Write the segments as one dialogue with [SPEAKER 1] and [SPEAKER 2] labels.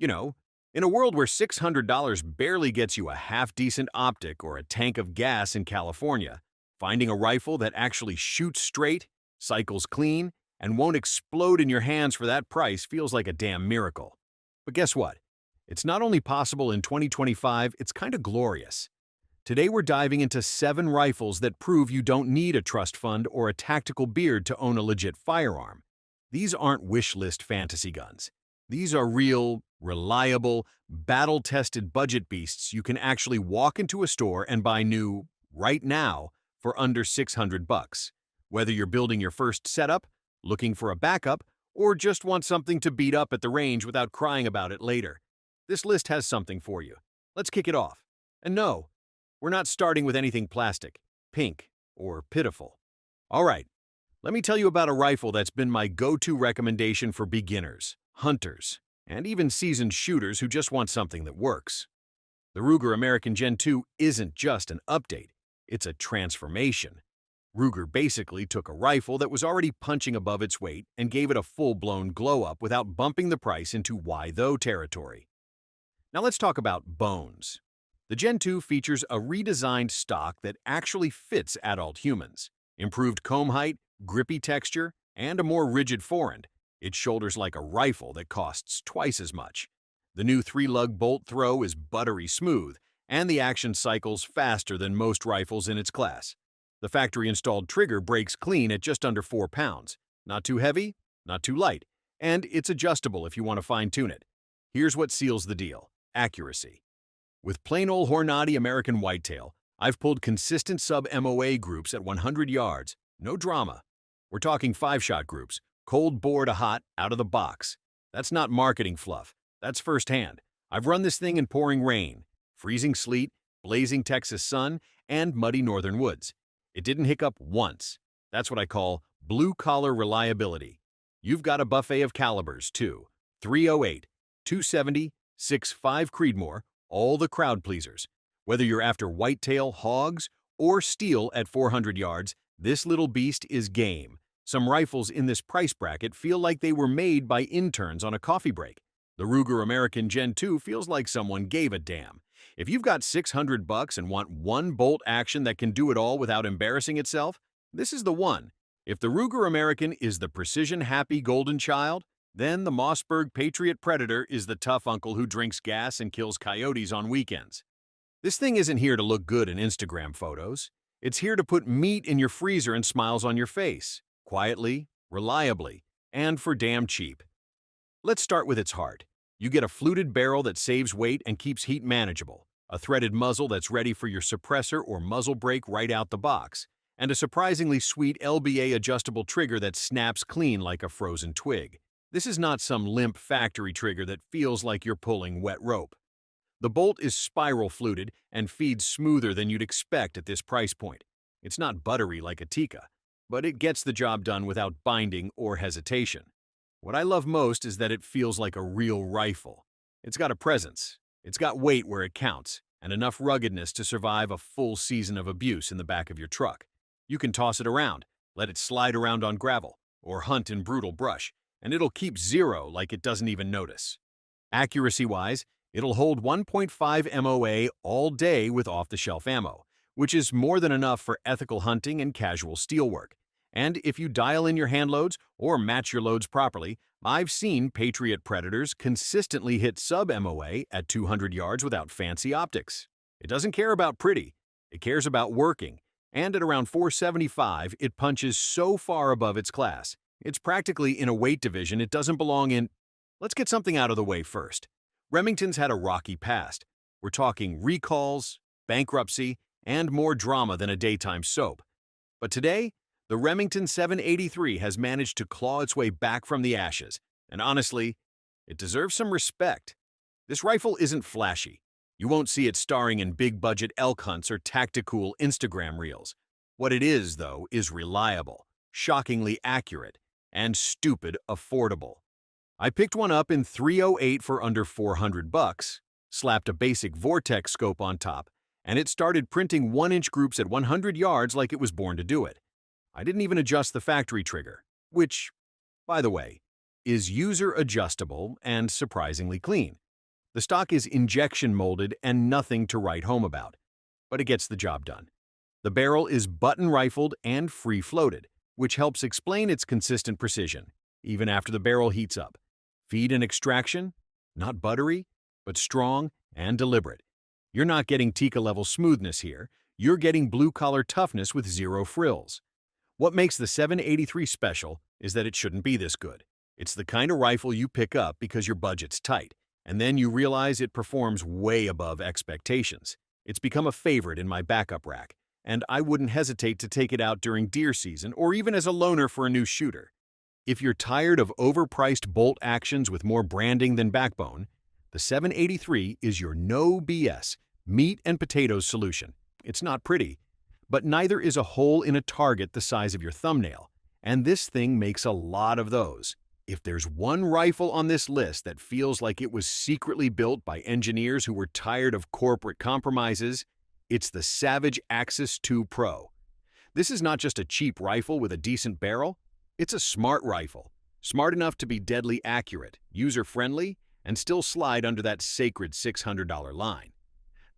[SPEAKER 1] You know, in a world where $600 barely gets you a half-decent optic or a tank of gas in California, finding a rifle that actually shoots straight, cycles clean, and won't explode in your hands for that price feels like a damn miracle. But guess what? It's not only possible in 2025, it's kind of glorious. Today we're diving into 7 rifles that prove you don't need a trust fund or a tactical beard to own a legit firearm. These aren't wish list fantasy guns. These are real, reliable, battle-tested budget beasts you can actually walk into a store and buy new, right now, for under $600. Whether you're building your first setup, looking for a backup, or just want something to beat up at the range without crying about it later, this list has something for you. Let's kick it off. And no, we're not starting with anything plastic, pink, or pitiful. All right, let me tell you about a rifle that's been my go-to recommendation for beginners, hunters, and even seasoned shooters who just want something that works. The Ruger American Gen 2 isn't just an update, it's a transformation. Ruger basically took a rifle that was already punching above its weight and gave it a full-blown glow-up without bumping the price into why-though territory. Now let's talk about bones. The Gen 2 features a redesigned stock that actually fits adult humans. Improved comb height, grippy texture, and a more rigid forend. It shoulders like a rifle that costs twice as much. The new 3-lug bolt throw is buttery smooth, and the action cycles faster than most rifles in its class. The factory-installed trigger breaks clean at just under 4 pounds. Not too heavy, not too light, and it's adjustable if you want to fine-tune it. Here's what seals the deal: accuracy. With plain old Hornady American whitetail, I've pulled consistent sub-MOA groups at 100 yards. No drama. We're talking 5-shot groups, cold bore to hot, out of the box. That's not marketing fluff. That's firsthand. I've run this thing in pouring rain, freezing sleet, blazing Texas sun, and muddy northern woods. It didn't hiccup once. That's what I call blue-collar reliability. You've got a buffet of calibers, too. 308, 270, 6.5 Creedmoor, all the crowd pleasers. Whether you're after whitetail, hogs, or steel at 400 yards, this little beast is game. Some rifles in this price bracket feel like they were made by interns on a coffee break. The Ruger American Gen 2 feels like someone gave a damn. If you've got $600 and want one bolt action that can do it all without embarrassing itself, this is the one. If the Ruger American is the precision-happy golden child, then the Mossberg Patriot Predator is the tough uncle who drinks gas and kills coyotes on weekends. This thing isn't here to look good in Instagram photos. It's here to put meat in your freezer and smiles on your face, quietly, reliably, and for damn cheap. Let's start with its heart. You get a fluted barrel that saves weight and keeps heat manageable, a threaded muzzle that's ready for your suppressor or muzzle brake right out the box, and a surprisingly sweet LBA adjustable trigger that snaps clean like a frozen twig. This is not some limp factory trigger that feels like you're pulling wet rope. The bolt is spiral fluted and feeds smoother than you'd expect at this price point. It's not buttery like a Tikka, but it gets the job done without binding or hesitation. What I love most is that it feels like a real rifle. It's got a presence, it's got weight where it counts, and enough ruggedness to survive a full season of abuse in the back of your truck. You can toss it around, let it slide around on gravel, or hunt in brutal brush, and it'll keep zero like it doesn't even notice. Accuracy-wise, it'll hold 1.5 MOA all day with off-the-shelf ammo, which is more than enough for ethical hunting and casual steelwork. And if you dial in your hand loads or match your loads properly, I've seen Patriot Predators consistently hit sub-MOA at 200 yards without fancy optics. It doesn't care about pretty, it cares about working, and at around 475, it punches so far above its class. It's practically in a weight division it doesn't belong in. Let's get something out of the way first. Remington's had a rocky past. We're talking recalls, bankruptcy, and more drama than a daytime soap. But today, the Remington 783 has managed to claw its way back from the ashes, and honestly, it deserves some respect. This rifle isn't flashy. You won't see it starring in big-budget elk hunts or tactical Instagram reels. What it is, though, is reliable, shockingly accurate, and stupid affordable. I picked one up in 308 for under $400, slapped a basic Vortex scope on top, and it started printing 1-inch groups at 100 yards like it was born to do it. I didn't even adjust the factory trigger, which, by the way, is user adjustable and surprisingly clean. The stock is injection molded and nothing to write home about, but it gets the job done. The barrel is button-rifled and free-floated, which helps explain its consistent precision, even after the barrel heats up. Feed and extraction? Not buttery, but strong and deliberate. You're not getting Tikka-level smoothness here, you're getting blue-collar toughness with zero frills. What makes the 783 special is that it shouldn't be this good. It's the kind of rifle you pick up because your budget's tight, and then you realize it performs way above expectations. It's become a favorite in my backup rack, and I wouldn't hesitate to take it out during deer season or even as a loaner for a new shooter. If you're tired of overpriced bolt actions with more branding than backbone, the 783 is your no BS, meat and potatoes solution. It's not pretty, but neither is a hole in a target the size of your thumbnail, and this thing makes a lot of those. If there's one rifle on this list that feels like it was secretly built by engineers who were tired of corporate compromises, it's the Savage Axis II Pro. This is not just a cheap rifle with a decent barrel, it's a smart rifle. Smart enough to be deadly accurate, user-friendly, and still slide under that sacred $600 line.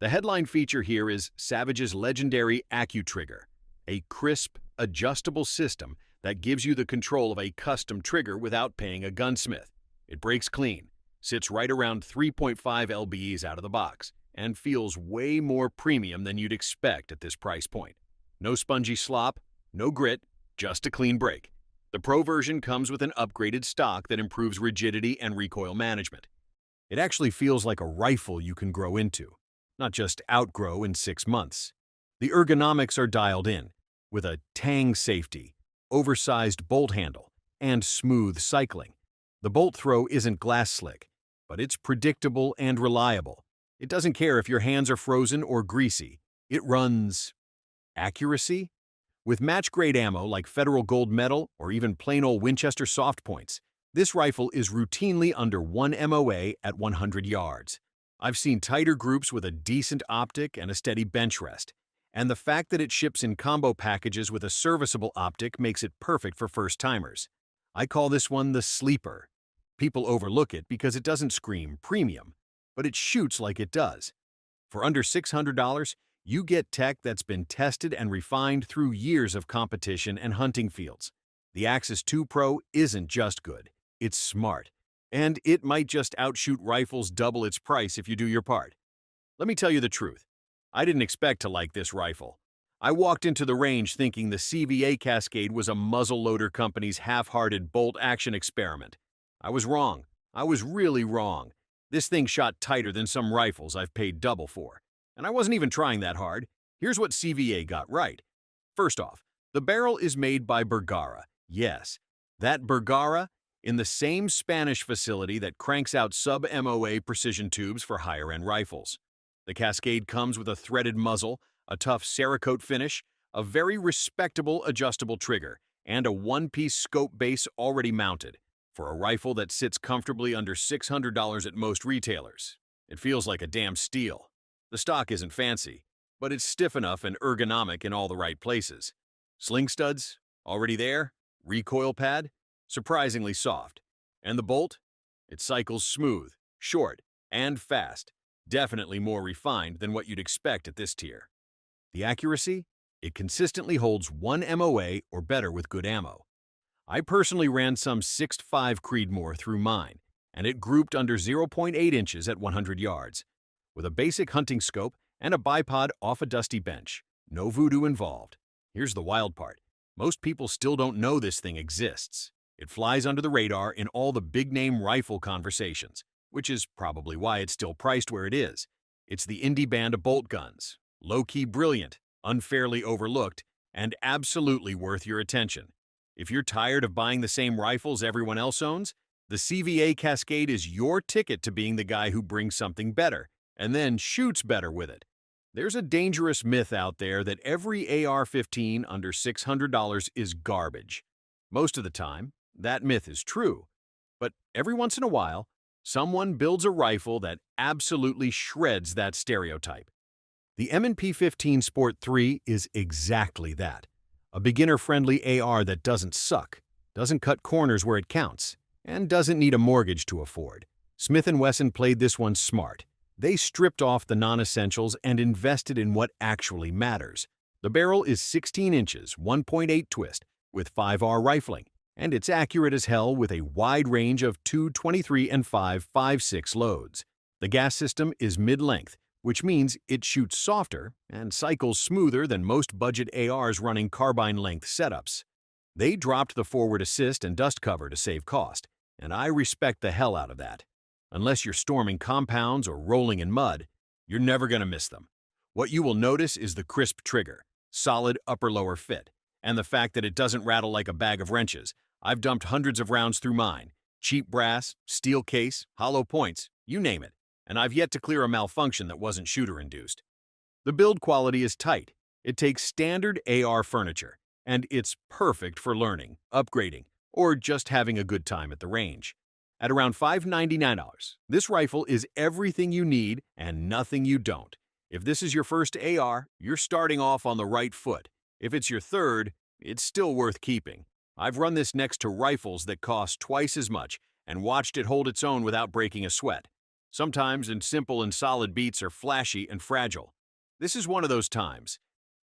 [SPEAKER 1] The headline feature here is Savage's legendary AccuTrigger, a crisp, adjustable system that gives you the control of a custom trigger without paying a gunsmith. It breaks clean, sits right around 3.5 lbs out of the box, and feels way more premium than you'd expect at this price point. No spongy slop, no grit, just a clean break. The Pro version comes with an upgraded stock that improves rigidity and recoil management. It actually feels like a rifle you can grow into, not just outgrow in 6 months. The ergonomics are dialed in, with a tang safety, oversized bolt handle, and smooth cycling. The bolt throw isn't glass slick, but it's predictable and reliable. It doesn't care if your hands are frozen or greasy. It runs accuracy. With match-grade ammo like Federal Gold Medal or even plain old Winchester soft points, this rifle is routinely under 1 MOA at 100 yards. I've seen tighter groups with a decent optic and a steady bench rest, and the fact that it ships in combo packages with a serviceable optic makes it perfect for first-timers. I call this one the sleeper. People overlook it because it doesn't scream premium, but it shoots like it does. For under $600, you get tech that's been tested and refined through years of competition and hunting fields. The Axis II Pro isn't just good, it's smart. And it might just outshoot rifles double its price if you do your part. Let me tell you the truth. I didn't expect to like this rifle. I walked into the range thinking the CVA Cascade was a muzzleloader company's half-hearted bolt-action experiment. I was wrong. I was really wrong. This thing shot tighter than some rifles I've paid double for. And I wasn't even trying that hard. Here's what CVA got right. First off, the barrel is made by Bergara. Yes, that Bergara, in the same Spanish facility that cranks out sub-MOA precision tubes for higher-end rifles. The Cascade comes with a threaded muzzle, a tough Cerakote finish, a very respectable adjustable trigger, and a one-piece scope base already mounted. For a rifle that sits comfortably under $600 at most retailers, it feels like a damn steal. The stock isn't fancy, but it's stiff enough and ergonomic in all the right places. Sling studs, already there. Recoil pad, surprisingly soft. And the bolt? It cycles smooth, short, and fast. Definitely more refined than what you'd expect at this tier. The accuracy? It consistently holds 1 MOA or better with good ammo. I personally ran some 6.5 Creedmoor through mine, and it grouped under 0.8 inches at 100 yards. With a basic hunting scope and a bipod off a dusty bench. No voodoo involved. Here's the wild part. Most people still don't know this thing exists. It flies under the radar in all the big-name rifle conversations, which is probably why it's still priced where it is. It's the indie band of bolt guns. Low-key brilliant, unfairly overlooked, and absolutely worth your attention. If you're tired of buying the same rifles everyone else owns, the CVA Cascade is your ticket to being the guy who brings something better, and then shoots better with it. There's a dangerous myth out there that every AR-15 under $600 is garbage. Most of the time, that myth is true. But every once in a while, someone builds a rifle that absolutely shreds that stereotype. The M15 Sport 3 is exactly that. A beginner-friendly AR that doesn't suck, doesn't cut corners where it counts, and doesn't need a mortgage to afford. Smith & Wesson played this one smart. They stripped off the non-essentials and invested in what actually matters. The barrel is 16 inches, 1.8 twist, with 5R rifling, and it's accurate as hell with a wide range of 2.23 and 5.56 loads. The gas system is mid-length, which means it shoots softer and cycles smoother than most budget ARs running carbine-length setups. They dropped the forward assist and dust cover to save cost, and I respect the hell out of that. Unless you're storming compounds or rolling in mud, you're never going to miss them. What you will notice is the crisp trigger, solid upper-lower fit, and the fact that it doesn't rattle like a bag of wrenches. I've dumped hundreds of rounds through mine. Cheap brass, steel case, hollow points, you name it, and I've yet to clear a malfunction that wasn't shooter-induced. The build quality is tight. It takes standard AR furniture, and it's perfect for learning, upgrading, or just having a good time at the range. At around $599, this rifle is everything you need and nothing you don't. If this is your first AR, you're starting off on the right foot. If it's your third, it's still worth keeping. I've run this next to rifles that cost twice as much and watched it hold its own without breaking a sweat. Sometimes simple and solid beats are flashy and fragile. This is one of those times.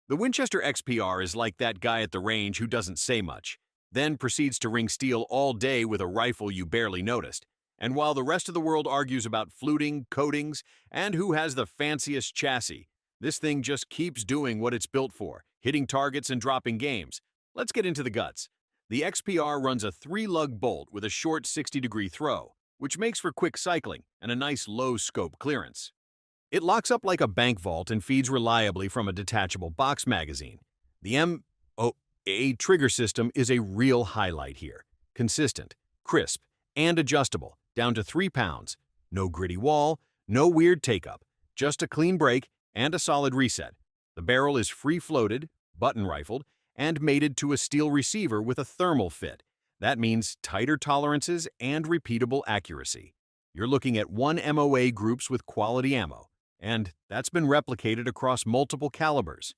[SPEAKER 1] The Winchester XPR is like that guy at the range who doesn't say much, then proceeds to ring steel all day with a rifle you barely noticed. And while the rest of the world argues about fluting, coatings, and who has the fanciest chassis, this thing just keeps doing what it's built for, hitting targets and dropping games. Let's get into the guts. The XPR runs a 3-lug bolt with a short 60-degree throw, which makes for quick cycling and a nice low-scope clearance. It locks up like a bank vault and feeds reliably from a detachable box magazine. The M15 trigger system is a real highlight here. Consistent, crisp, and adjustable, down to 3 pounds. No gritty wall, no weird take-up, just a clean break and a solid reset. The barrel is free-floated, button-rifled, and mated to a steel receiver with a thermal fit. That means tighter tolerances and repeatable accuracy. You're looking at 1 MOA groups with quality ammo, and that's been replicated across multiple calibers.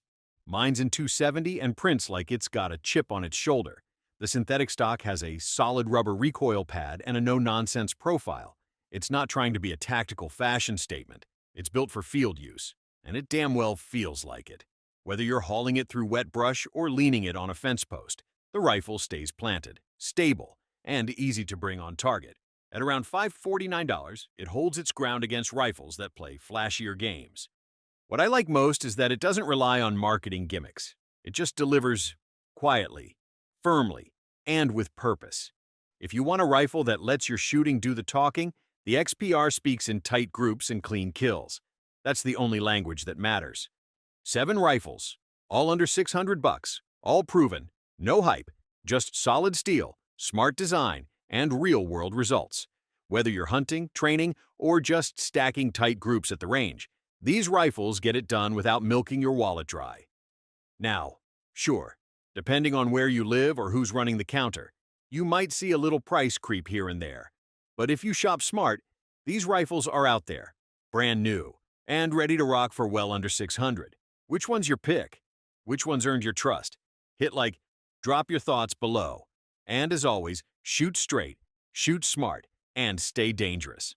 [SPEAKER 1] Mine's in 270 and prints like it's got a chip on its shoulder. The synthetic stock has a solid rubber recoil pad and a no-nonsense profile. It's not trying to be a tactical fashion statement. It's built for field use, and it damn well feels like it. Whether you're hauling it through wet brush or leaning it on a fence post, the rifle stays planted, stable, and easy to bring on target. At around $549, it holds its ground against rifles that play flashier games. What I like most is that it doesn't rely on marketing gimmicks. It just delivers quietly, firmly, and with purpose. If you want a rifle that lets your shooting do the talking, the XPR speaks in tight groups and clean kills. That's the only language that matters. 7 rifles, all under $600, all proven, no hype, just solid steel, smart design, and real-world results. Whether you're hunting, training, or just stacking tight groups at the range, these rifles get it done without milking your wallet dry. Now, sure, depending on where you live or who's running the counter, you might see a little price creep here and there. But if you shop smart, these rifles are out there, brand new, and ready to rock for well under $600. Which one's your pick? Which one's earned your trust? Hit like, drop your thoughts below. And as always, shoot straight, shoot smart, and stay dangerous.